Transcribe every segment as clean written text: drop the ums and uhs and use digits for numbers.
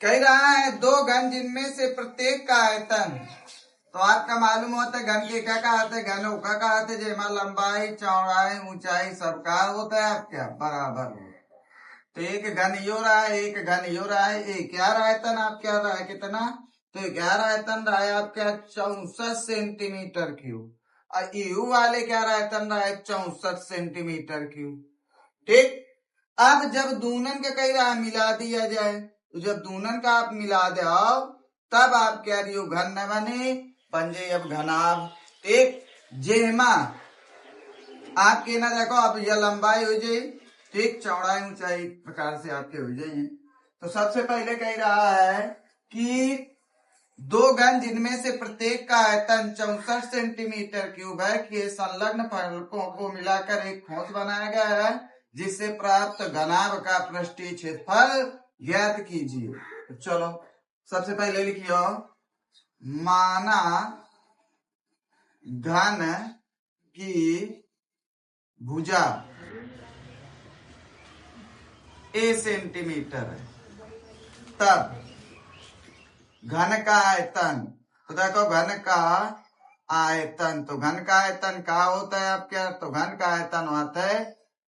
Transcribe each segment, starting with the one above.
कह रहा है दो घन जिनमें से प्रत्येक का आयतन, तो आपका मालूम होता है घन के क्या कहते हैं, घनों का कहते हैं जेमा लंबाई चौड़ाई ऊंचाई सबका होता है आपका बराबर हो। तो एक घन यो रहा है, एक घन यो रहा है, एक क्या आयतन आप क्या रहा है कितना, तो 11 आयतन रहा है आपका 64 सेंटीमीटर क्यूब, और यू वाले क्या आयतन रहा है 64 सेंटीमीटर क्यूब। ठीक, अब जब दूनन का कह रहा है मिला दिया जाए, तो जब दूनन का आप मिला दो तब आप क्या रियो घन न बन जाए अब घनाभ। ठीक, जेमा आपके ना देखो अब यह लंबाई हो जाए, ठीक, चौड़ाई ऊंचाई प्रकार से आपके हो जाए। तो सबसे पहले कह रहा है कि दो घन जिनमें से प्रत्येक का आयतन 64 सेंटीमीटर क्यूब है कि संलग्न फलकों को मिलाकर एक ठोस बनाया गया है, जिससे प्राप्त घनाभ का पृष्ठीय क्षेत्रफल ज्ञात कीजिए। तो चलो सबसे पहले लिखियो, माना घन की भुजा ए सेंटीमीटर है, तब घन का आयतन, तो देखो घन का आयतन, तो घन का आयतन क्या होता है आपका, तो घन का आयतन होता है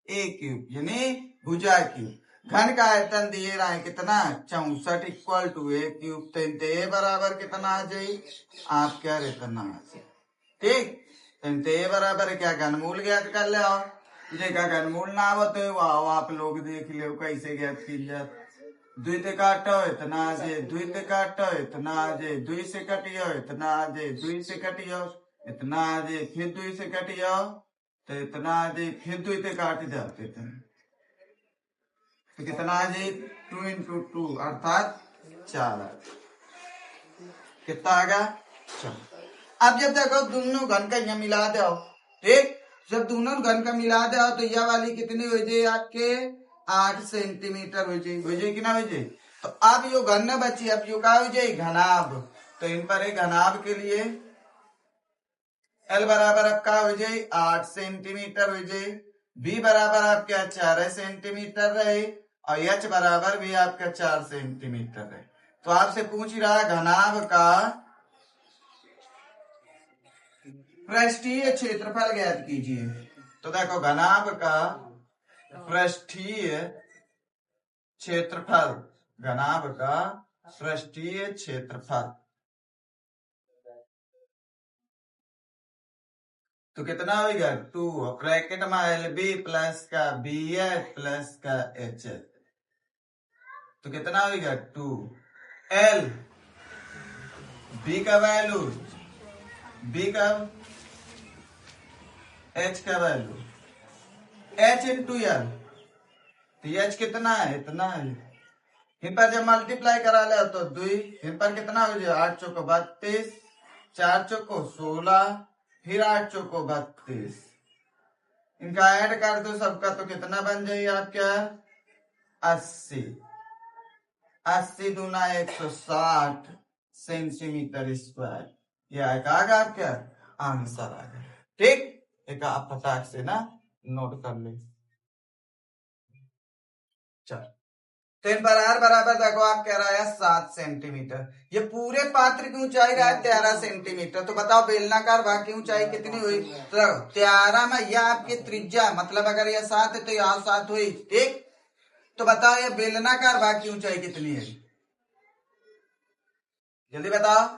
ए क्यूब यानी भुजा क्यूब। घन का आयतन दिए रहा है कितना 64 इक्वल टू ए क्यूब, तो ए बराबर कितना आ जाए आप क्या इतना आ जाए। ठीक, तो ए बराबर क्या घनमूल ज्ञात कर ले आओ, जेका घनमूल ना होते वो आप लोग देख लो कैसे ज्ञात की जाए। द्वित काटो इतना जे, द्वित काटो इतना जे, द्वि से कटियो इतना जे, द्वि से कटियो इतना जे, फिर द्वि से कटियो तो इतना जे, फिर द्वि से काट जाते थे तो कितना जे 2 इंटू 2 अर्थात 4 कितना आगा 4। अब जब देखो दोनों घन का यहाँ मिला दो, ठीक, जब दोनों घन का मिला दो तो यह वाली कितनी हो जाए आपके 8 सेंटीमीटर हो जाए कि ना हो जाए। तो अब यो घन न बची, अब यो क्या हो जाए घनाभ, तो इन पर घनाभ के लिए एल बराबर अब क्या हो जाए 8 सेंटीमीटर हो जाए, बी बराबर आपका 4 सेंटीमीटर रहे, और एच बराबर भी आपका 4 सेंटीमीटर है। तो आपसे पूछ रहा घनाभ का पृष्ठीय क्षेत्रफल ज्ञात कीजिए। तो देखो घनाभ का पृष्ठीय क्षेत्रफल, घनाभ का पृष्ठीय क्षेत्रफल तो कितना होगा 2, ब्रैकेट में एल बी प्लस का बी एच प्लस का एच, तो कितना होगा 2 एल बी का वैल्यू, बी का एच का वैल्यू एच इंटू एल, तो एच कितना है इतना है, इन पर जब मल्टीप्लाई करा ले तो 2, इन पर कितना हो जाए 8 चौको 32, 4 चौको 16, फिर 8 चौको 32, इनका ऐड कर दो सबका तो कितना बन जाए आपका 80, 80 दूना 160 सेंटीमीटर स्क्वायर, यह आएगा आपका आंसर आ गया। ठीक, एक आप फटाक से ना नोट कर ले। चल, तो इन पर आर बराबर देखो आप कह रहा है 7 सेंटीमीटर, ये पूरे पात्र की ऊंचाई रहा है 13 सेंटीमीटर, तो बताओ बेलनाकार भाग की ऊंचाई कितनी हुई, तो 13 में यह आपकी त्रिज्या, मतलब अगर यह 7 है तो यह 7 हुई। ठीक, तो बताओ ये बेलनाकार भाग की ऊंचाई कितनी है, जल्दी बताओ।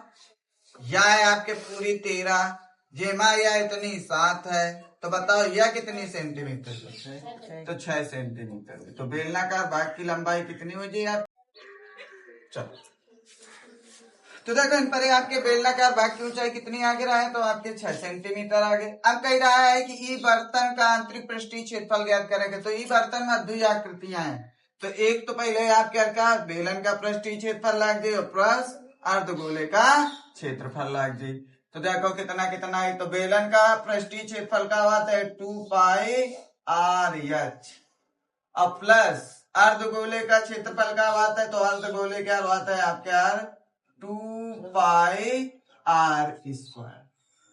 यह है आपके पूरी 13, जेमा यह इतनी 7 है, तो बताओ यह कितनी सेंटीमीटर, तो 6 सेंटीमीटर। तो बेलनाकार भाग की लंबाई कितनी हो जाए आप, चलो तो देखो इन पर आपके बेलनाकार भाग की ऊंचाई कितनी आगे रहा है, तो आपके 6 सेंटीमीटर आगे। अब कह रहा है कि ई बर्तन का आंतरिक पृष्ठीय क्षेत्रफल ज्ञात करेंगे, तो ई बर्तन में द्वि आकृतियां हैं, तो एक तो पहले आप क्या का बेलन का पृष्ठीय क्षेत्रफल लाग जाए प्लस अर्धगोले का क्षेत्रफल लाग जाए। तो देखो कितना कितना है, तो बेलन का पृष्ठीय क्षेत्रफल का होता है 2 पाई आर एच, और प्लस अर्धगोले का क्षेत्रफल का होता है, तो अर्धगोले क्या होता है आपके 2 पाई आर स्क्वायर,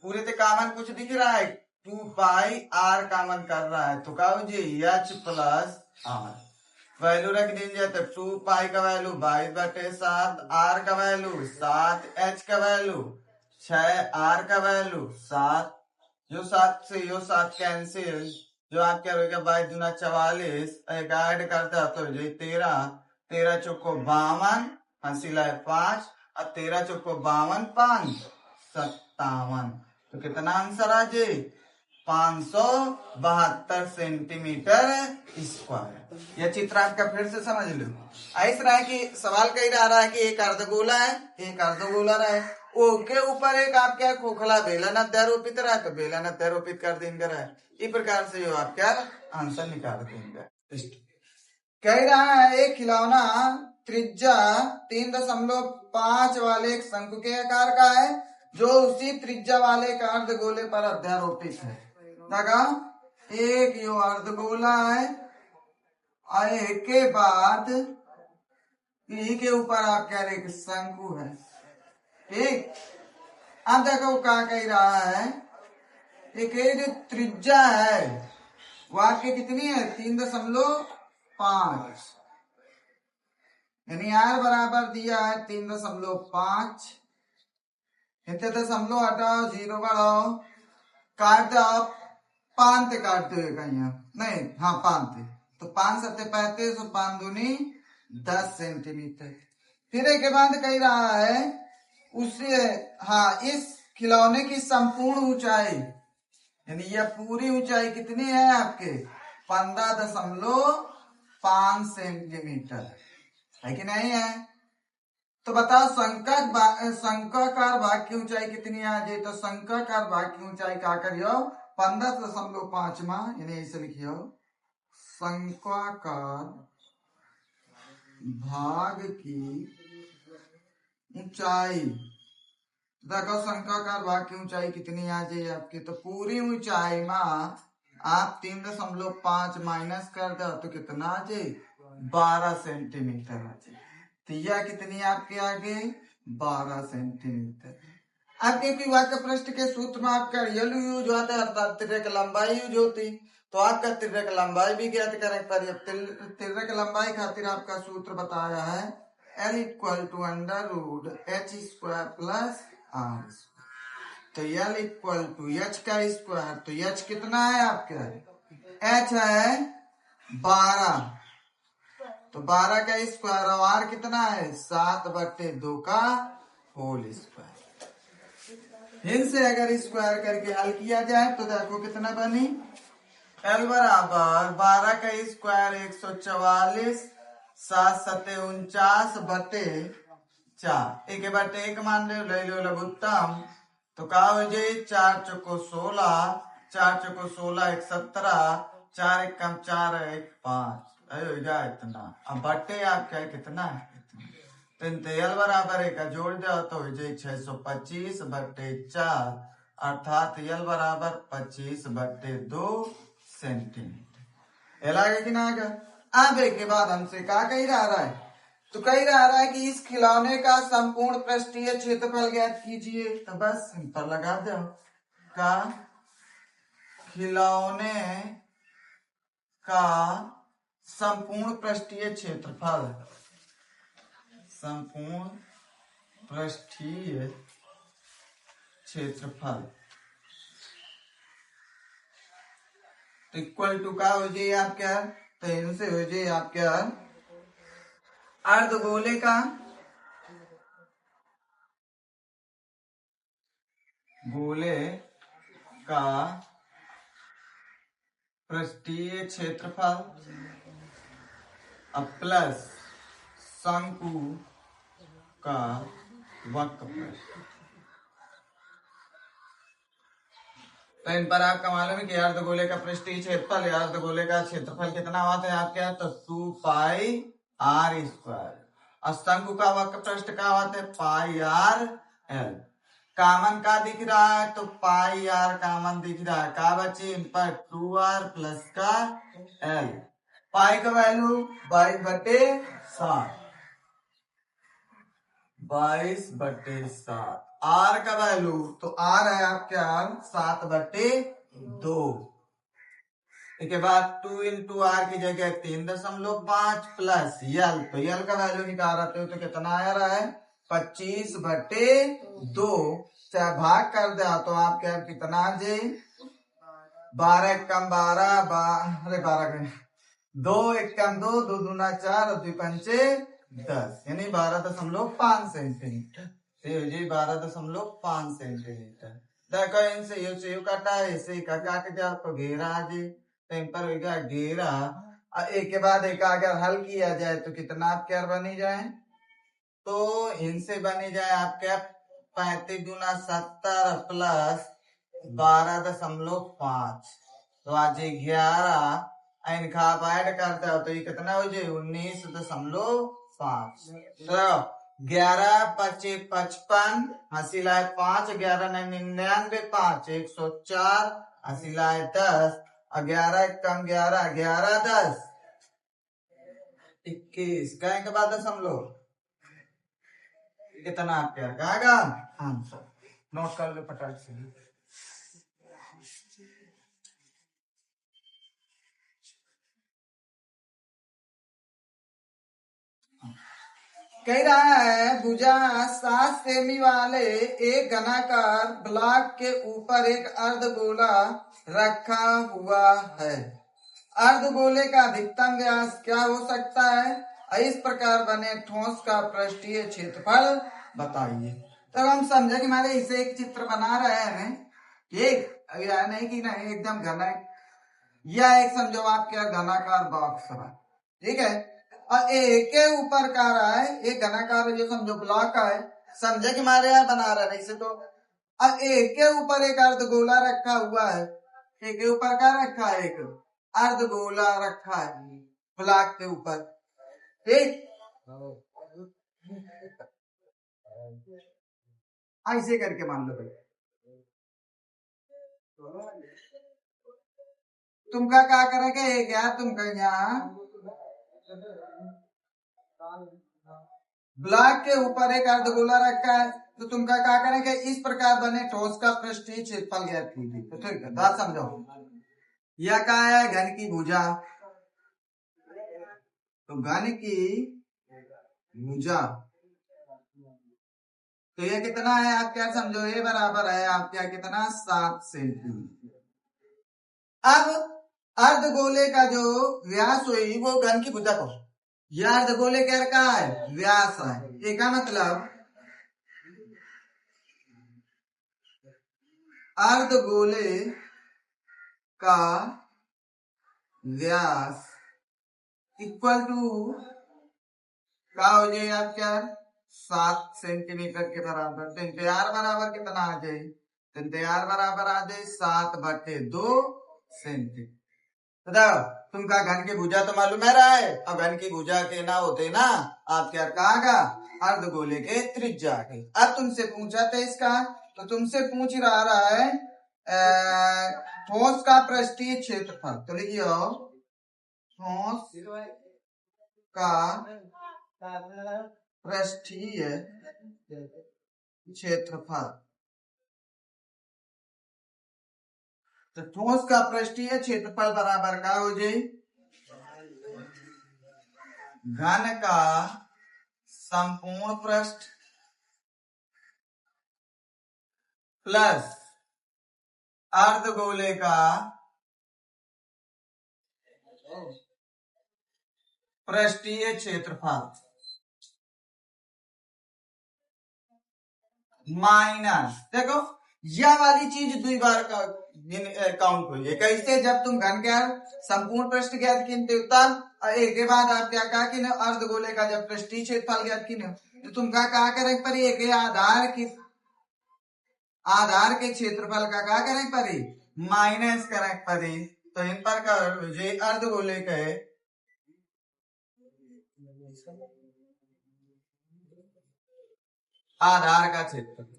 पूरे से कॉमन कुछ दिख रहा है 2 पाई आर कॉमन कर रहा है, तो क्या हो जी एच प्लस आर, वैल्यू रख दीजिए तो 2 पाई का वैल्यू 22/7, आर का वैल्यू 7, एच का वैल्यू 6, आर का वैल्यू 7, जो 7 से यो 7 कैंसिल, जो आप क्या होगा 22 दूना 44, एक ऐड करते हो तो ये 13, 13 चौको 52, हंसी लाए 5 और 13 चौको 52, 5 57, तो कितना आंसर आ जी 572 सेंटीमीटर स्क्वायर। यह चित्र आपका फिर से समझ लो। इस रहा है कि सवाल कही रहा है कि एक अर्धगोला है, एक अर्धगोला है, ओके ऊपर एक आपका खोखला बेलन अध्यारोपित रहा है, तो बेलन अध्यारोपित कर देंगे रहा है। इस प्रकार से जो आपका आंसर निकाल देंगे। कह रहा है एक खिलौना त्रिज्या 3.5 वाले एक शंकु के आकार का है, जो उसी त्रिज्या वाले एक अर्धगोले पर अध्यारोपित है। लगा एक यो अर्धगोला है और एक के बाद यही के ऊपर आप कह रहे शंकु है। ठीक, अब देखो क्या कह रहा है, एक जो त्रिज्या है वो आपकी कितनी है 3.5, यानी आर बराबर दिया है 3.5, इतने दशमलव हटाओ 0 बढ़ाओ, काट दो आप 5 काटते हुए कहीं नहीं, हाँ 5, तो 5 7 35 और 5 दूनी 10 सेंटीमीटर। फिर एक बाद कह रहा है उसे, हाँ इस खिलौने की संपूर्ण ऊंचाई, यानी यह पूरी ऊंचाई कितनी है आपके 15.5 सेंटीमीटर है कि नहीं है। तो बताओ शंक्वाकार भाग की ऊंचाई कितनी आ जाए, तो शंक्वाकार भाग की ऊंचाई क्या करियो 15.5 यानी ऐसे लिखियो शंक्वाकार भाग की ऊंचाई। देखो शंक्वाकार भाग की ऊंचाई कितनी आ जाए आपकी, तो पूरी ऊंचाई में आप 3.5 माइनस कर दो तो कितना आ जाए 12 सेंटीमीटर आ जाए। तो यह कितनी आपके आगे 12 सेंटीमीटर। अब क्योंकि वाक्य पृष्ठ के सूत्र में आपका रियल यूज होता है अर्थात तिर्यक लंबाई यूज होती, तो आपका तिर्यक लंबाई भी ज्ञात करें पर तिर्यक लंबाई खातिर आपका सूत्र बताया है L = √h² प्लस r। तो L = h का स्क्वायर, तो h कितना है आपका h है 12, तो 12 का स्क्वायर और r कितना है 7/2 का होल स्क्वायर। इनसे अगर स्क्वायर करके हल किया जाए तो देखो कितना बनी, L बराबर 12 का स्क्वायर 144, 7 7 49/4, 1/1 मान ले लो लघुत्तम, तो का हो जाए 4 चौको 16, 4 चौको 16 1 17, 4 1 कम 4 1 5, हो जाए इतना। अब बट्टे आपका कितना है, तो L बराबर एक जोड़ जाओ तो हो जाए 625/4, अर्थात L बराबर 25/2 सेंटीमीटर। एल आगे कि ना आगे। अब एक के बाद हमसे क्या कही रहा है, तो कही रहा है कि इस खिलौने का संपूर्ण पृष्ठीय क्षेत्रफल ज्ञात कीजिए, तो बस सिंपल लगा दो का खिलौने का संपूर्ण पृष्ठीय क्षेत्रफल, संपूर्ण पृष्ठीय क्षेत्रफल इक्वल टू का हो जाए आपका, तो इनसे हो जाए आपका अर्धगोले का पृष्ठीय क्षेत्रफल प्लस शंकु का वक्रपृष्ठ। तो इन पर आपका मालूम है कि अर्धगोले का पृष्ठीय क्षेत्रफल या अर्धगोले का क्षेत्रफल कितना होता है आपके, तो 2 पाई r², और शंकु का वक्रपृष्ठ का होता है पाई r l। कामन का दिख रहा है तो पाई r कामन दिख रहा है, का बचे इन पर 2r प्लस का l। पाई का वैल्यू 22/7, 22/7, आर का वैल्यू तो आर है आपके 7/2, इसके बाद 2 इंटू आर की जगह 3.5 प्लस यल, तो यल का वैल्यू निकाल रहे हो तो कितना आ रहा है 25/2। चाहे भाग कर दे तो आप क्या कितना आ जाए 12 कम 12 अरे 12 2 1 कम 2 2 दूना 4 और 2 पंचे 10 यानी 12.5 सेंटीमीटर। तो ये 12.5 सेंटीमीटर। देखो इनसे यू काटा है इसे का काट के आपको घेरा आ जाए टेम्पर होगा घेरा। एक के बाद एक अगर हल किया जाए तो कितना आप क्या बनी जाए तो इनसे बनी जाए आपके 35 दूना 70 प्लस 12.5 तो आज 11 इनका आप ऐड करते हो तो ये कितना हो जाए 19.5। तो 11 25 55 हंसी लाए 5 11 99 5 104 हंसी लाए 10 11 कम 11 11 10 21 कहें के बाद दशमलव कितना आप क्या कहेगा आंसर नोट कर लो फटाक से। कह रहा है भुजा 7 सेमी वाले एक घनाकार ब्लॉक के ऊपर एक अर्धगोला रखा हुआ है। अर्धगोले का अधिकतम व्यास क्या हो सकता है? इस प्रकार बने ठोस का पृष्ठीय क्षेत्रफल बताइए। तो हम समझे कि हमारे इसे एक चित्र बना रहे हैं एक नहीं कि नहीं एकदम घना या एक समझो आप क्या घनाकार बॉक्स है ठीक है और एक के ऊपर का रहा है एक घनाकार जो समझो ब्लॉक है समझे कि हमारे यहाँ बना रहे हैं इसे तो एक के ऊपर एक अर्धगोला रखा हुआ है एक के ऊपर क्या रखा है एक अर्धगोला रखा है ब्लॉक के ऊपर ठीक ऐसे करके मान लो भाई तुमका क्या करेगा एक यार तुमका यहाँ ब्लॉक के ऊपर एक अर्धगोला रखा है तो तुमका क्या करेंगे इस प्रकार बने ठोस का पृष्ठीय क्षेत्रफल ज्ञात कीजिए। तो ठीक है बात समझाओ यह क्या है घन की भुजा तो घन की भुजा तो ये कितना है आप क्या समझो ये बराबर है आप क्या कितना 7 सेंटीमीटर। अब अर्धगोले का जो व्यास हुई वो घन की भुजा को यह अर्धगोले का है व्यास है एक मतलब अर्धगोले का व्यास इक्वल टू क्या हो जाए आप क्या 7 सेंटीमीटर के बराबर। तो तैयार बराबर कितना आ जाए तो तैयार बराबर आ जाए 7/2 सेंटीमीटर। बताओ तुमका घन की भुजा तो मालूम है रहा है अब घन की भुजा के ना होते ना आप क्या कहा अर्धगोले के त्रिज्या के। अब तुमसे पूछा था इसका तो तुमसे पूछ रहा है ठोस का पृष्ठीय क्षेत्रफल तो लिखियो ठोस का पृष्ठीय क्षेत्रफल। तो ठोस का पृष्ठीय क्षेत्रफल बराबर का हो जाए घन का संपूर्ण पृष्ठ प्लस अर्धगोले का पृष्ठीय क्षेत्रफल माइनस देखो यह वाली चीज 2 बार का काउंट हुई है कैसे जब तुम घन का संपूर्ण पृष्ठ ज्ञात कीनते तब एक के बाद आप क्या कहा कि अर्धगोले का जब पृष्ठीय क्षेत्रफल ज्ञात कीने तो तुम क्या कहा करे पर एक आधार के क्षेत्रफल का क्या करे परी माइनस करे परी। तो इन पर का अर्धगोले के आधार का क्षेत्रफल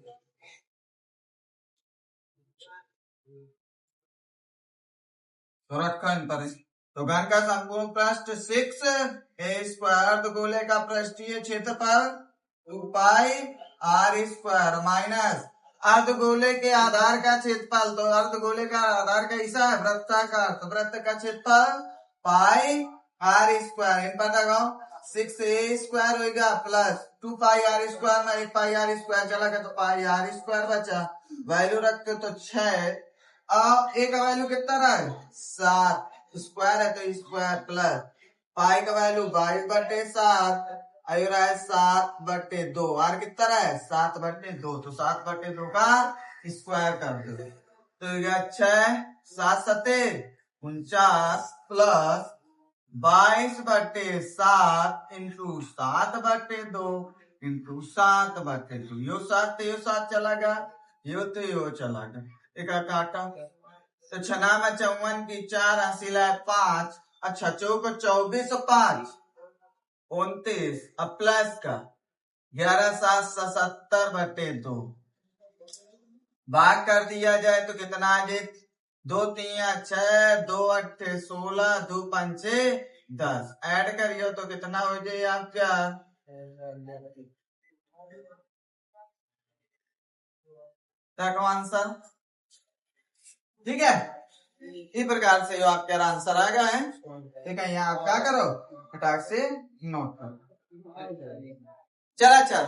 तो रखो इन पर तो घन का संपूर्ण पृष्ठ 6 अर्धगोले का पृष्ठीय क्षेत्रफल 2 पाई r² माइनस अर्धगोले के आधार का क्षेत्रफल, तो अर्धगोले का आधार कैसा है, वृत्ताकार, तो वृत्त का क्षेत्रफल पाई आर स्क्वायर, इन पर लगाओ 6a स्क्वायर होगा प्लस 2 पाई आर स्क्वायर में 1 पाई आर स्क्वायर चला गया तो पाई आर स्क्वायर बचा, वैल्यू रखते तो 6, अब ए का वैल्यू कितना रहा है 7, स्क्वायर है तो स्क्वायर प्लस पाई का वैल्यू 22/7 आयु रहा है 7/2, आर कितना रहा है 7/2, तो 7/2 का स्क्वायर कर दो तो 6 7 सते 49 प्लस 22/7 इंटू 7/2 इंटू 7/2, यो 7 तो यो 7 चला गया, यो तो यो चला गया, एक काटा तो 6 में 54 की 4 हासिल है 5, अच्छा चौको 24 और 5 29, अब प्लस का 11 7 77/2 भाग कर दिया जाए तो कितना आ जाए 2 3 6 2 8 16 2 5 10, ऐड करियो तो कितना हो जाए आपका आंसर, ठीक है। इस प्रकार से जो आपका आंसर आ गया है, ठीक है। यहाँ आप क्या करो फटाक से नोट करो। चल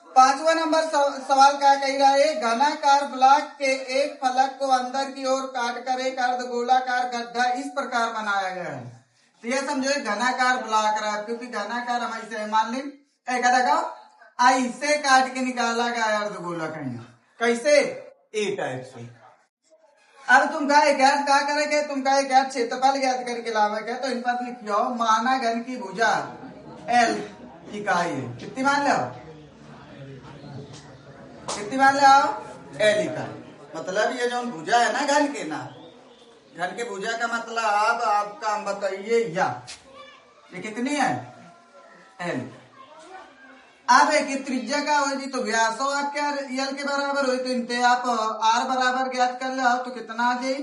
5वां नंबर सवाल क्या कह रहा है, घनाकार ब्लॉक के एक फलक को अंदर की ओर काटकर एक अर्धगोलाकार गड्ढा इस प्रकार बनाया गया है, तो ये समझो घनाकार ब्लॉक रहा है, क्योंकि घनाकार हम ऐसे मान ली देखो ऐसे काट के निकाला गया है अर्धगोला, कहीं कैसे ए टाइप से। अब तुम क्या करेंगे, तुम क्या क्षेत्रफल ज्ञात करके लावा क्या, तो इन पर लिखियो माना घन की भुजा एल इकाई है, कितनी मान लो, कितनी मान लो एल इकाई, मतलब ये जो भुजा है ना घन के भुजा का मतलब आपका हम बताइए या ये कितनी है एल। अब एक त्रिज्या का हो जी तो व्यासो आपके एल के बराबर हो, तो इनते आप आर बराबर ज्ञात कर लो तो कितना आ जाए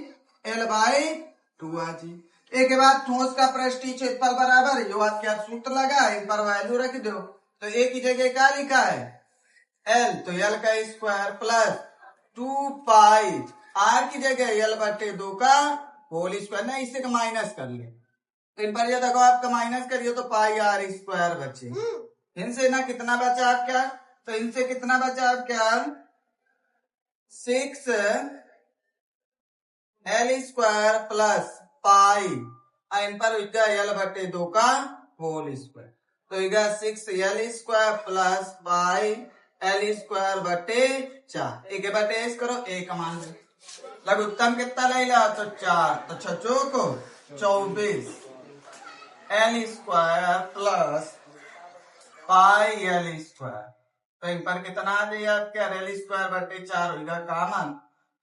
L/2 आ जाए। एक के बाद ठोस का पृष्ठीय क्षेत्रफल बराबर जो आप क्या सूत्र लगा इन पर वैल्यू रख दो, तो एक ही जगह क्या लिखा है एल, तो एल का स्क्वायर प्लस 2 पाई आर की जगह L/2 का होल स्क्वायर, ना इससे माइनस कर ले, तो इन पर देखो आपका माइनस करिए तो पाई आर स्क्वायर बचे, इनसे ना कितना बचा आपका, तो इनसे कितना बचा आपका 6 एल स्क्वायर प्लस पाई इन पर L/2 का होल स्क्वायर, तो 6 L square plus pi L square बटे 4, एक बटे इस करो एक मान लो, लघुत्तम कितना ले लो तो 4, तो 6 को 24 L square plus pi L square, तो इन पर कितना आ जाए आपके एल स्क्वायर बटे 4 होगा कॉमन,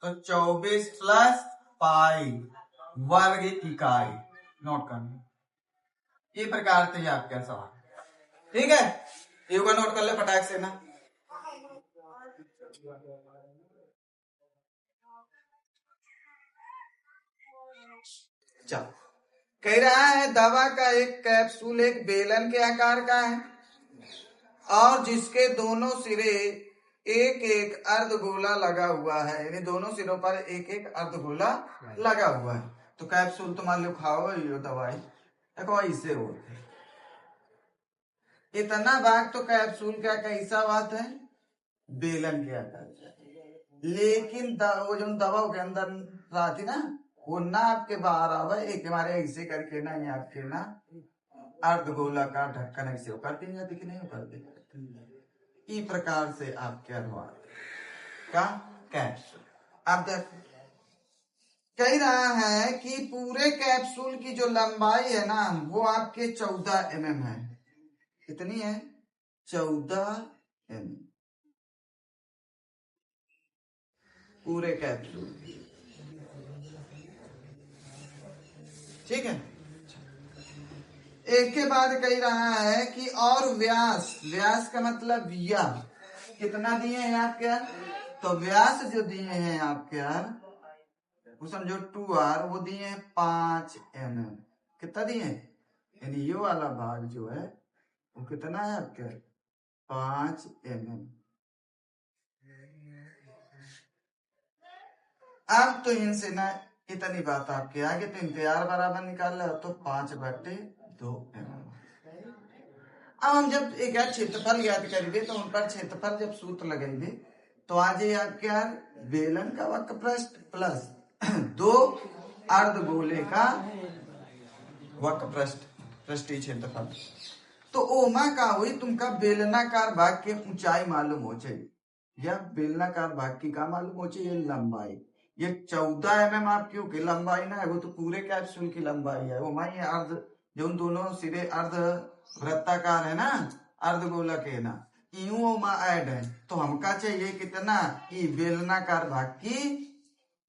तो 24 प्लस पाई वर्ग इकाई, नोट करना ये प्रकार से आपका सवाल, ठीक है। ये नोट कर ले फटाक से ना। चलो कह रहा है दवा का एक कैप्सूल एक बेलन के आकार का है और जिसके दोनों सिरे एक एक अर्धगोला लगा हुआ है, यानी दोनों सिरों पर एक एक अर्धगोला लगा हुआ है, तो कैप्सूल तो मान लो खाओ ये दवाई देखो ऐसे होते इतना भाग, तो कैप्सूल का कैसा बात है बेलन के आकार, लेकिन वो जो दवा के अंदर रहती ना वो ना आपके बाहर आवे, एक हमारे ऐसे करके ना ये आपके ना अर्धगोला का ढक्कन ऐसे करती दिख नहीं करते, इस प्रकार से आपके अनुवाद का कैप्सूल। अब देख कह रहा है कि पूरे कैप्सूल की जो लंबाई है ना वो आपके 14 mm है, कितनी है 14 mm पूरे कैप्सूल, ठीक है। एक के बाद कह रहा है कि और व्यास का मतलब या कितना दिए हैं आपके, तो व्यास जो दिए हैं आपके वो समझो 2R वो दिए हैं 5 mm, कितना दिए यानी ये वाला भाग जो है वो कितना है आपके 5 mm, अब तो इनसे ना इतनी बात आपके आगे, तो इंतजार बराबर निकाल लो तो 5/2 mm। अब हम जब एक यार क्षेत्रफल ज्ञात करेंगे तो उन पर क्षेत्रफल जब सूत्र लगेंगे तो आज ये क्या, बेलन का वक्र पृष्ठ प्लस 2 अर्धगोले का वक्र पृष्ठ पृष्ठीय क्षेत्रफल। तो ओमा का हुई तुमका बेलनाकार भाग की ऊंचाई मालूम हो चाहिए, या बेलनाकार भाग की का मालूम हो चाहिए लंबाई। ये 14 mm आपकी की लंबाई ना है, वो तो पूरे कैप्सूल की लंबाई है। ओमा ये अर्ध जो उन दोनों सिरे अर्ध वृत्ताकार है ना, अर्धगोलक है ना, यूं ओमा ऐड है। तो हमका चाहिए कितना, ई बेलनाकार भाग की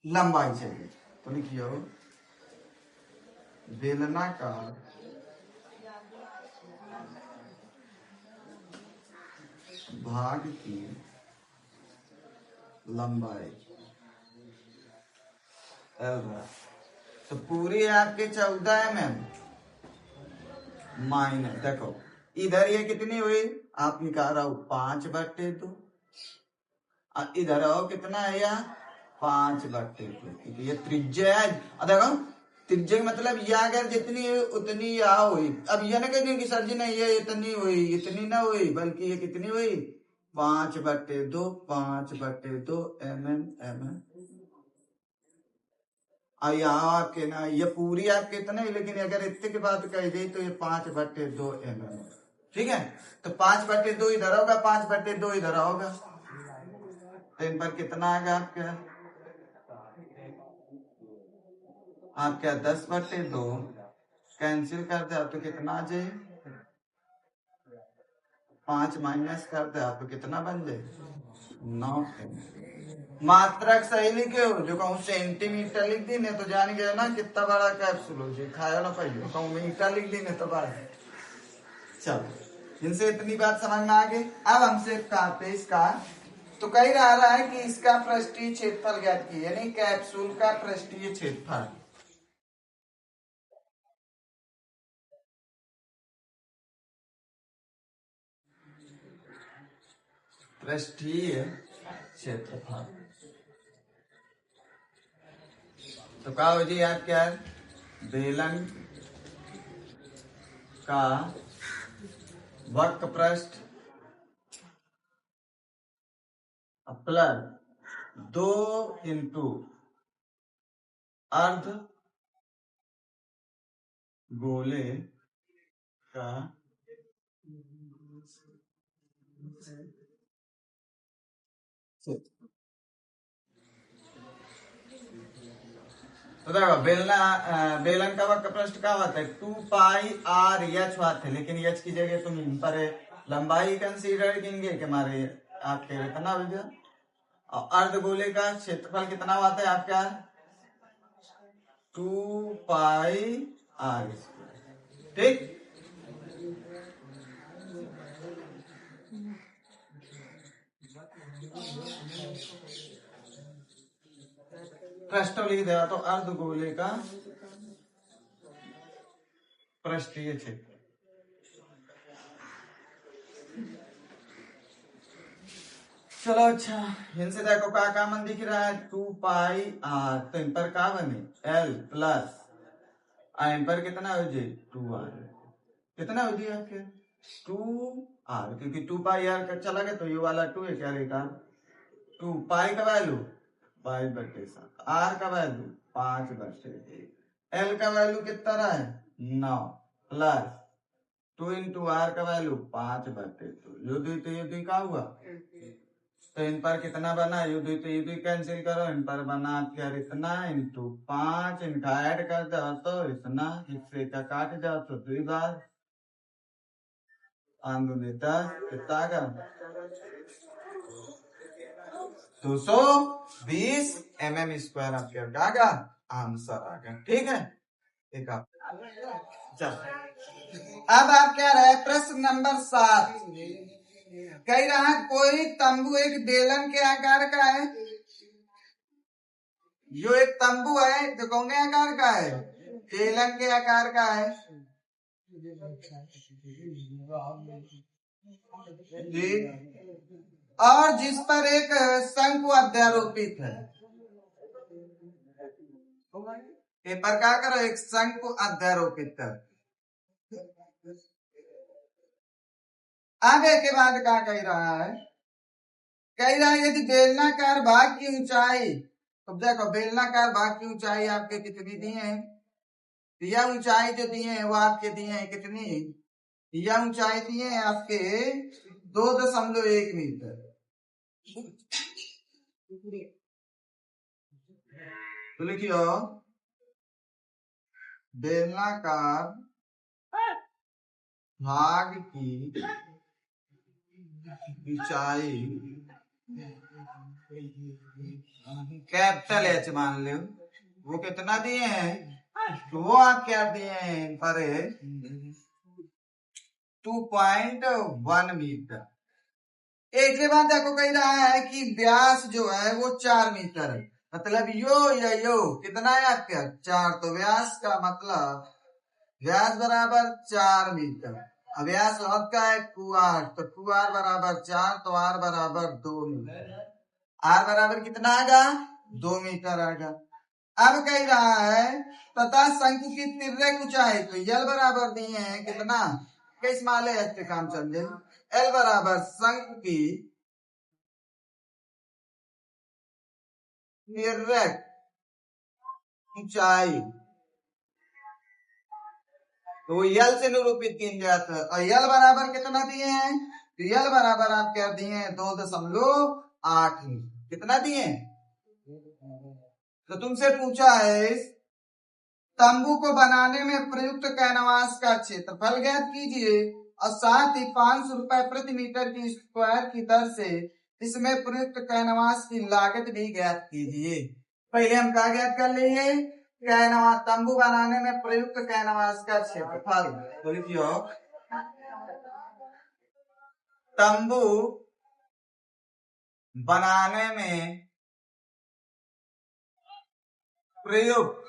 लंबाई चाहिए। तो लिखियो बेलनाकार भाग की लंबाई तो पूरी आपके 14 mm माइनस, देखो इधर ये कितनी हुई, आप निकाल रहा हो 5/2, इधर आओ कितना है यार 5/2, ये त्रिज्या है। देखो त्रिज्या मतलब ये अगर जितनी उतनी या हुई। अब ये ना कहेंगे कि सर जी नहीं ये इतनी हुई, इतनी ना हुई, बल्कि ये कितनी हुई 5/2 5/2 mm। और यहाँ आपके ना ये पूरी आपके इतने, लेकिन अगर इतने की बात कही जाए तो ये 5/2 mm। ठीक है, तो 5/2 इधर होगा, 5/2 इधर होगा, तो इन पर कितना आएगा आपका, आप क्या 10/2 कैंसिल कर दे तो कितना आ जाए, 5 माइनस कर दे तो कितना बन जाए 9। मात्रक सही लिखे हो, जो कहूँ सेंटीमीटर लिख दी ने तो जान गया ना कितना बड़ा कैप्सूल हो जाए, खाया ना पहले कहूँ मीटर लिख दी ने तो बड़ा। चलो इनसे इतनी बात समझ में आ गई। अब हमसे कहते इसका, तो कही रहा है कि इसका पृष्ठीय क्षेत्रफल ज्ञात की, यानी कैप्सूल का पृष्ठीय क्षेत्रफल। पृष्ठीय क्षेत्रफल तो कहा हो जी आप क्या, बेलन का वक्र पृष्ठ प्लस 2 इंटू अर्ध गोले का तो देखो बेलन का वक्र पृष्ठ का होता है 2πr(h) होता है, लेकिन h की जगह तुम इन पर लंबाई कंसीडर करेंगे कि हमारे आपके इतना हो गया। और अर्धगोले का क्षेत्रफल कितना होता है आपका 2πr²। ठीक, पृष्ठ लिख देगा तो अर्धगोले का पृष्ठीय क्षेत्र। चलो अच्छा, इनसे देखो का कॉमन दिख रहा है 2πr, तो इन पर का बने l प्लस इन पर कितना हो जाए 2r, कितना हो जाए आपके 2r, क्योंकि 2πr का चला गया तो ये वाला 2 है क्या रहेगा 2 पाई का वैल्यू 5/7, r का वैल्यू 5/1, l का वैल्यू कितना रहा है 9 प्लस 2 इंटू r का वैल्यू 5/2, यो दुई तो ये दुई का हुआ, तो इन पर कितना बना, ये दुई तो ये दुई कैंसिल करो, इन पर बना क्या इतना इंटू 5, इनका ऐड कर दो तो इतना, इससे का काट जाओ तो 2 बार आंदोलिता कितना का 220 mm² आपके आगा आंसर आ गया। ठीक है, एक आप चल। अब आप क्या रहे प्रश्न नंबर 7, कह रहा कोई तंबू एक बेलन के आकार का है, जो एक तंबू है तो कौन आकार का है, बेलन के आकार का है जी, और जिस पर एक शंकु अध्यारोपित है। पर क्या करो, एक शंकु अध्यारोपित कर। आगे के बाद क्या कह रहा है, कह रहा है यदि बेलनाकार भाग की ऊंचाई, तो देखो बेलनाकार भाग की ऊंचाई आपके कितनी दी है, यह ऊंचाई जो दिए हैं वो आपके दिए हैं कितनी, यह ऊंचाई दिए हैं आपके 2.1 मीटर। तो लिखियो बेलनाकार भाग की ऊंचाई कैपिटल एच मान लो, वो कितना दिए हैं, तो वो आप क्या दिए हैं पर 2.1 मीटर। एक के बाद देखो कह रहा है कि व्यास जो है वो 4 मीटर है, मतलब यो कितना है आपका 4, तो व्यास का मतलब व्यास बराबर 4 मीटर। अब व्यास लौट का है 2r, तो 2r बराबर 4, तो r बराबर 2 मीटर। r बराबर कितना आएगा, 2 मीटर आएगा। अब कह रहा है तथा शंकु की तिर्यक ऊंचाई, तो यल बराबर दिए हैं कितना, किस माले के काम चल जाए, एल बराबर शंकु की तिर्यक ऊंचाई, तो यल से निरूपित किया जाता है। और यल बराबर कितना दिए हैं, तो यल बराबर आप क्या दिए हैं 2.8 कितना दिए, तो तुमसे पूछा है तंबू को बनाने में प्रयुक्त कैनवास का क्षेत्रफल ज्ञात कीजिए और साथ ही 500 रुपए प्रति मीटर की स्क्वायर की दर से इसमें प्रयुक्त कैनवास की लागत भी ज्ञात कीजिए। पहले हम क्या ज्ञात कर लिए, कैनवास तंबू बनाने में प्रयुक्त कैनवास का क्षेत्रफल, तो लिखियो तंबू बनाने में प्रयुक्त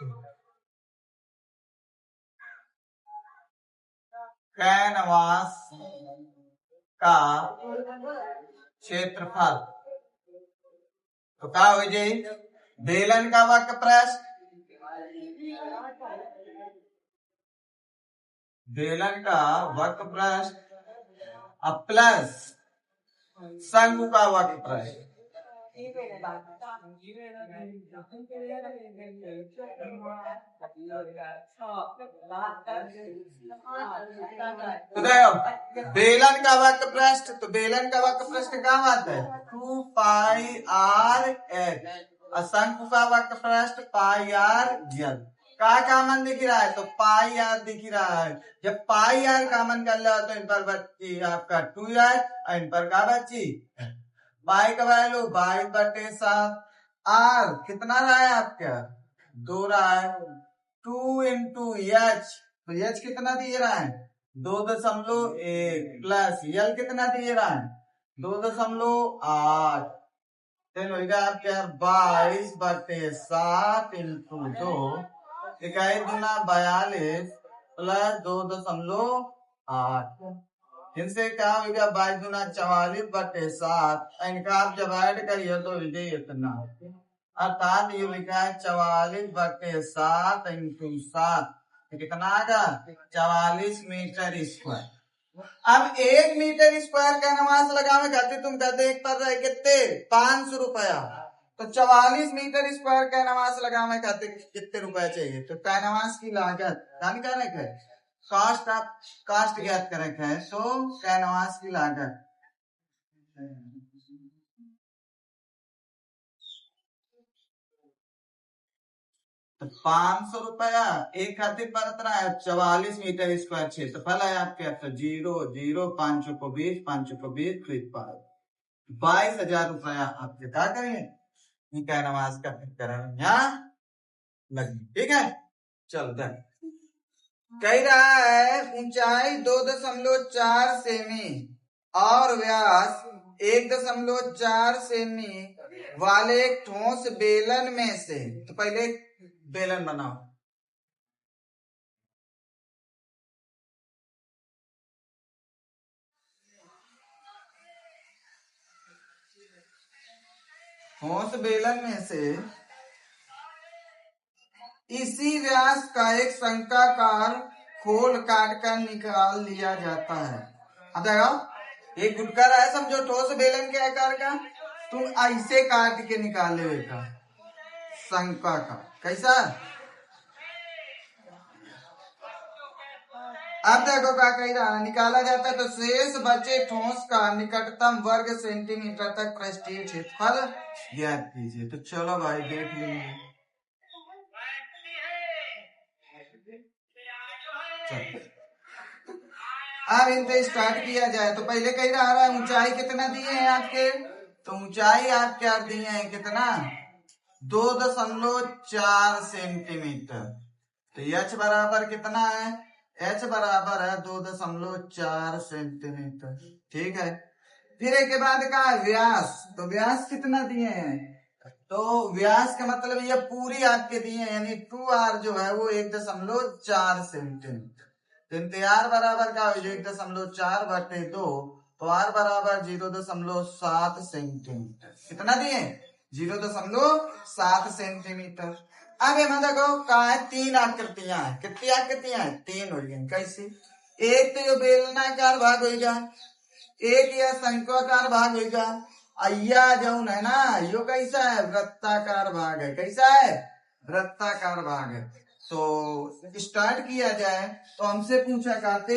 कैनवास का क्षेत्रफल, तो क्या हो जाए, बेलन का वक्र प्रस्थ, बेलन का वक्र प्रस्थ अब प्लस शंकु का वक्र प्रस्थ। तो देखो बेलन का वक्र प्रस्थ, तो बेलन का वक्र प्रस्थ कहाँ आता है 2 पाई आर एच, और शंकु का वक्र प्रस्थ पाई आर जल। का कामन दिख रहा है, तो पाई आर दिख रहा है, जब पाई आर कामन कर लो तो इन पर बच्ची आपका 2r और इन पर का बच्ची पाई का वैल्यू 22/7, आर कितना रहा है आपका 2 रहा है, 2 इंटू एच, तो एच कितना दिए रहा है 2.1 प्लस यल कितना दिए रहा है 2.8, तो होगा आपका 22/7 इंटू 2, इकाई गुना 42 प्लस 2.8, इनसे क्या हो गया 22 गुना 44/7, इनका आप जब ऐड करिए तो विजय इतना, अर्थात ये लिखा है 44/7 इंटू 7, कितना आएगा 44 मीटर स्क्वायर। अब 1 मीटर स्क्वायर कैनवास लगावे खातिर तुम कहते एक पर रहे कितने 500 रुपया, तो 44 मीटर स्क्वायर कैनवास लगावे खातिर कितने रुपए चाहिए, तो कैनवास की लागत जान क्या है कॉस्ट, आप कॉस्ट ज्ञात करें है, सो कैनवास की लागत तो 500 रुपया एक खातिर पर इतना है 44 मीटर स्क्वायर क्षेत्रफल है आपके, तो 0 0 5 को 20 5 को 20 फिर 22,000 रुपया आपके क्या करेंगे कैनवास का करें यहाँ लगे, ठीक है। चलता है कह रहा है ऊंचाई 2.4 सेमी और व्यास 1.4 सेमी वाले एक ठोस बेलन में से, तो पहले बेलन बनाओ, ठोस बेलन में से इसी व्यास का एक शंक्वाकार खोल काट कर निकाल लिया जाता है। अब देखो एक गुटका रहा है, समझो ठोस बेलन के आकार का, तुम ऐसे काट के निकाले का शंका का कैसा। अब देखो क्या कह रहा है, निकाला जाता है तो शेष बचे ठोस का निकटतम वर्ग सेंटीमीटर तक पृष्ठीय क्षेत्रफल ज्ञात कीजिए। तो चलो भाई देख लीजिए। अब इनसे स्टार्ट किया जाए तो पहले कह रहा है ऊंचाई कितना दिए हैं आपके, तो ऊंचाई आप क्या दिए हैं कितना 2.4 सेंटीमीटर। तो h बराबर कितना है, h बराबर है 2.4 सेंटीमीटर। ठीक है, फिर एक के बाद का व्यास, तो व्यास कितना दिए हैं, तो व्यास का मतलब ये पूरी आपके दिए हैं, यानी 2r जो है वो 1.4 सेंटीमीटर। तो आर बराबर का हो 1.4 बटे 2, तो आर बराबर 0.7 सेंटीमीटर। कितना दिए 0.7 सेंटीमीटर। अब यहाँ देखो का है तीन आकृतियां हैं, कितनी आकृतियां हैं, तीन हो गई। कैसी, एक तो बेलनाकार भाग होगा, एक यह शंक्वाकार भाग होगा, अय्या जौन है ना यो कैसा है वृत्ताकार भाग है। कैसा है, वृत्ताकार भाग है। तो स्टार्ट किया जाए तो हमसे पूछा करते,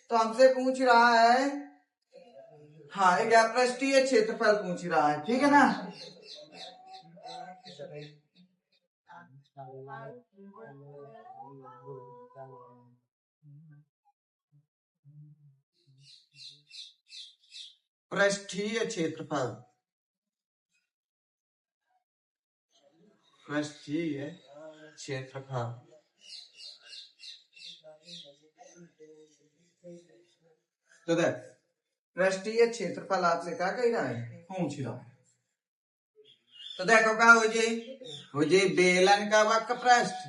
तो हमसे पूछ रहा है हाँ एक पृष्ठीय क्षेत्रफल पूछ रहा है, ठीक है ना। पृष्ठीय क्षेत्रफल, पृष्ठीय क्षेत्रफल। तो देख पृष्ठीय क्षेत्रफल आपसे क्या कह रहा है, पूछ रहा है। तो देखो क्या हो जी बेलन का वक्र पृष्ठ,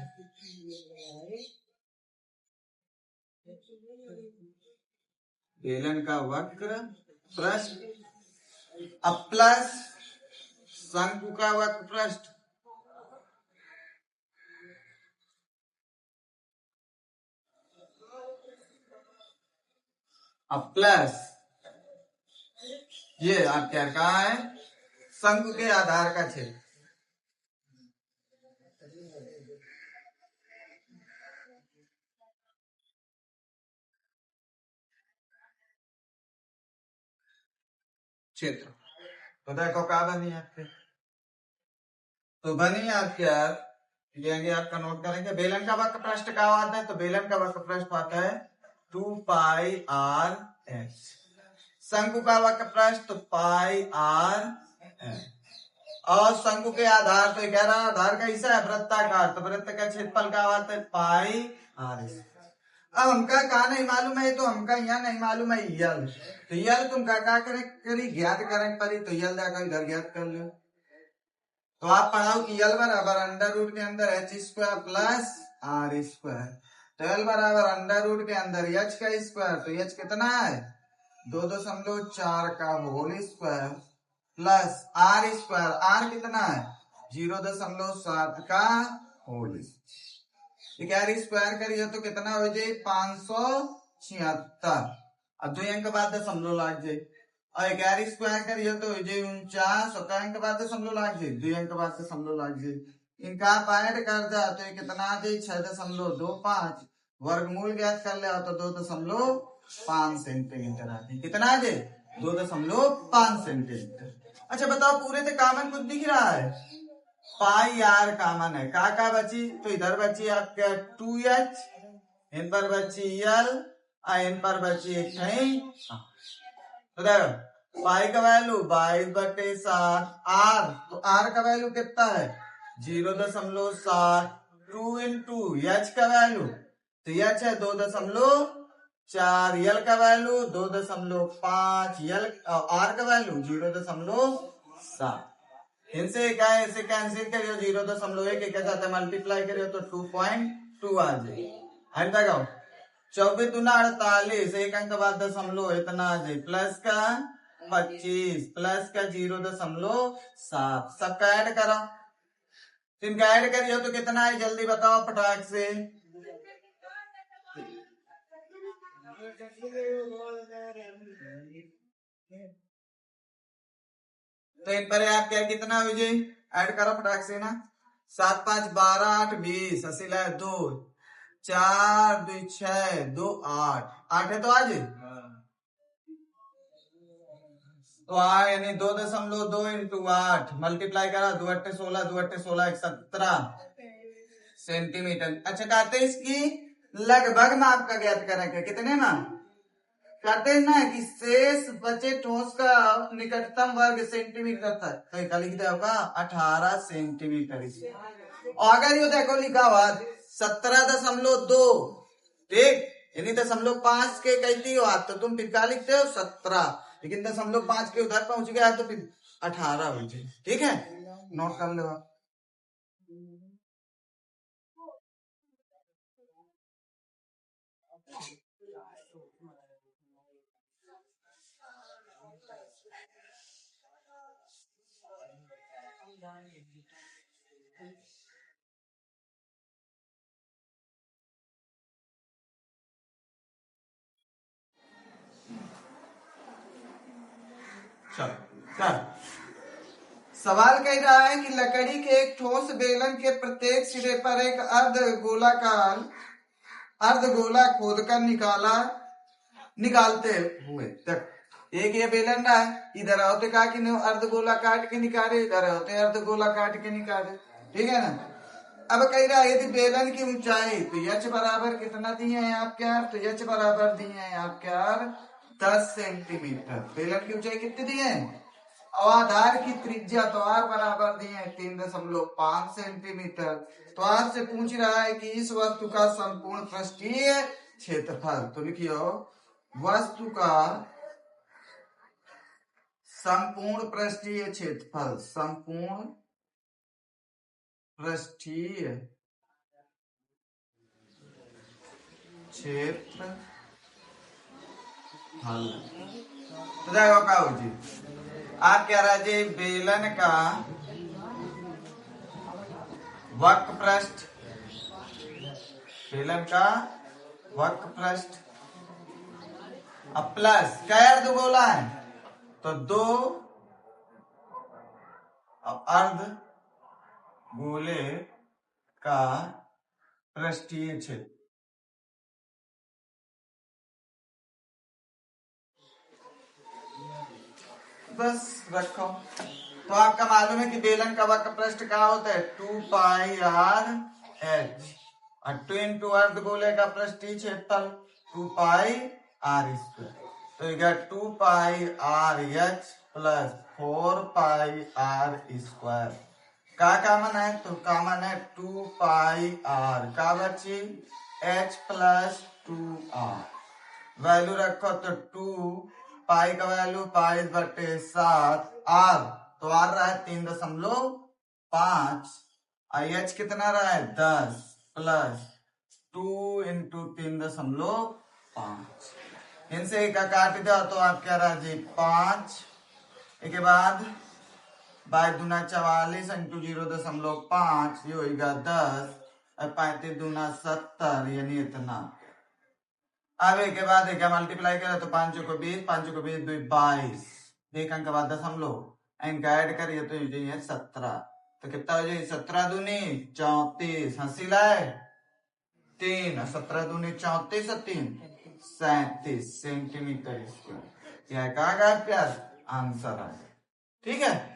बेलन का वक्र पृष्ठ अब प्लस शंकु का वक्र पृष्ठ, अब प्लस ये आप क्या कहा है शंकु के आधार का क्षेत्र। क्षेत्र तो देखो क्या बनी आपके, तो बनी आपके लेंगे आपका नोट करेंगे। बेलन का वक्र पृष्ठ क्या आता है, तो बेलन का वक्र पृष्ठ आता है 2 पाई आर एच। शंकु का वक्र पृष्ठ तो पाई आर एच। और शंकु के आधार तो कह रहा आधार कैसा है वृत्ताकार, तो वृत्त का क्षेत्रफल क्या आता है पाई आर एच। अब हमका कहा नहीं मालूम है, तो हमका यहाँ नहीं मालूम है यल, तो यल तुम क्या करी ज्ञात करें परी, तो यल जाकर इधर ज्ञात कर लो। तो आप पढ़ाओ कि यल बराबर अंडर रूट के अंदर H square plus R square. तो यल बराबर अंडर रूट के अंदर एच का स्क्वायर, तो एच कितना है 2.4 का whole square plus R square, R कितना है 0.7 का होल स्क्वायर। स्क्वायर करिए तो कितना हो जाए 576। अब 2 अंक बाद दशमलव लाग जाए, और 11 स्क्वायर करिए तो 49, और अंक बाद दशमलव लाग जाए, 2 अंक बाद दशमलव लाग जाए। इनका ऐड कर दे तो कितना आ जाए 6.25, वर्गमूल ज्ञात कर ले तो 2.5 सेंटीमीटर आ जाए। कितना आ जाए 2.5 सेंटीमीटर। अच्छा बताओ पूरे से कामन कुछ दिख रहा है, पाई आर कामन है, का बची, तो इधर बची आपका 2h, इन पर बची यल, इन पर बची एक तो देखो पाई का वैल्यू 22/7, आर तो आर का वैल्यू कितना है 0.7, 2 इंटू एच का वैल्यू तो एच है 2.4, यल का वैल्यू 2.5, यल आर का वैल्यू 0.7। इनसे क्या है, इसे कैंसिल करियो 0.1 के साथ मल्टीप्लाई करियो तो 2.2 आ जाए। हट लगाओ 24 दूना 48, एक अंक बाद दशमलव इतना आ जाए, प्लस का 25 प्लस का 0.7, सबका ऐड करो तो इनका ऐड करियो तो कितना है जल्दी बताओ फटाक से। तो इन पर आप क्या कितना हो जाए ऐड करो फटाक से ना। 7 5 12 8 20 अस्सी लाए 2 4 2 6 2 8 8 है तो आज तो यानी 2.2 इंटू 8 मल्टीप्लाई करा 2 अट्ठे 16 2 अट्ठे 16 17 सेंटीमीटर। अच्छा कहते हैं इसकी लगभग माप का ज्ञात करेंगे कितने ना कहते हैं ना कि शेष बचे ठोस का निकटतम वर्ग सेंटीमीटर था तो क्या लिख दिया होगा 18 सेंटीमीटर। और अगर ये देखो लिखा हुआ 17.2 ठीक यानी 0.5 के कहती हो तो तुम फिर क्या लिखते हो 17 लेकिन 0.5 के उधर पहुंच गया तो फिर 18 हो जाए। ठीक है नोट कर लो। सवाल कह रहा है कि लकड़ी के एक ठोस बेलन के प्रत्येक सिरे पर एक अर्धगोला खोदकर निकालते हुए तक एक ये बेलन रहा है इधर होते कहा कि अर्धगोला काट के निकाले इधर होते अर्धगोला काट के निकाले। ठीक है ना। अब कह रहा है यदि बेलन की ऊंचाई तो यच बराबर कितना दिए हैं आप क्या तो यच बराबर दिए हैं आप क्या 10 सेंटीमीटर। बेलन की ऊंचाई कितनी दी है और आधार की त्रिज्या तो आर बराबर दिए हैं 3.5 सेंटीमीटर। तो आपसे पूछ रहा है कि इस वस्तु का संपूर्ण पृष्ठीय क्षेत्रफल तो लिखियो वस्तु का संपूर्ण पृष्ठीय क्षेत्रफल संपूर्ण पृष्ठीय क्षेत्रफल तो देखो क्या हो जी आप कह रहा जी बेलन का वक्र पृष्ठ बेलन का वक्र पृष्ठ अब प्लस क्या अर्धगोला है तो 2 अर्ध गोले का पृष्ठीय क्षेत्र बस रखो। तो आपका मालूम है कि बेलन का वक्र पृष्ठ क्या होता है 2 पाई आर एच और 2 इंटू अर्धगोले का पृष्ठीय क्षेत्रफल 2 पाई आर स्क्वायर तो ये 2 pi R H plus 4 pi R square का कामन है तो कामन है 2 पाई आर का बची एच प्लस 2 आर वैल्यू रखो तो 2 पाई का वैल्यू पाई बटे 7 आर तो आर रहा है 3.5 एच कितना रहा है 10 प्लस 2 इंटू 3.5 इनसे एक काट दो तो आप क्या रहा जी 5 के बाद बाई दूना 44 इंटू 0.5 ये होगा 10 और 35 दूना 70 यानी इतना। अब एक के बाद क्या मल्टीप्लाई करें तो 5 को 20 5 को 20 2 22 एक अंक बाद 10 इनका ऐड करिए तो ये 17 तो कितना हो जाए 17 दूनी 34 हंसी लाए 3 17 दूनी 34 3 37 सेंटीमीटर स्क्वायर यह कहा गया प्यार आंसर है। ठीक है।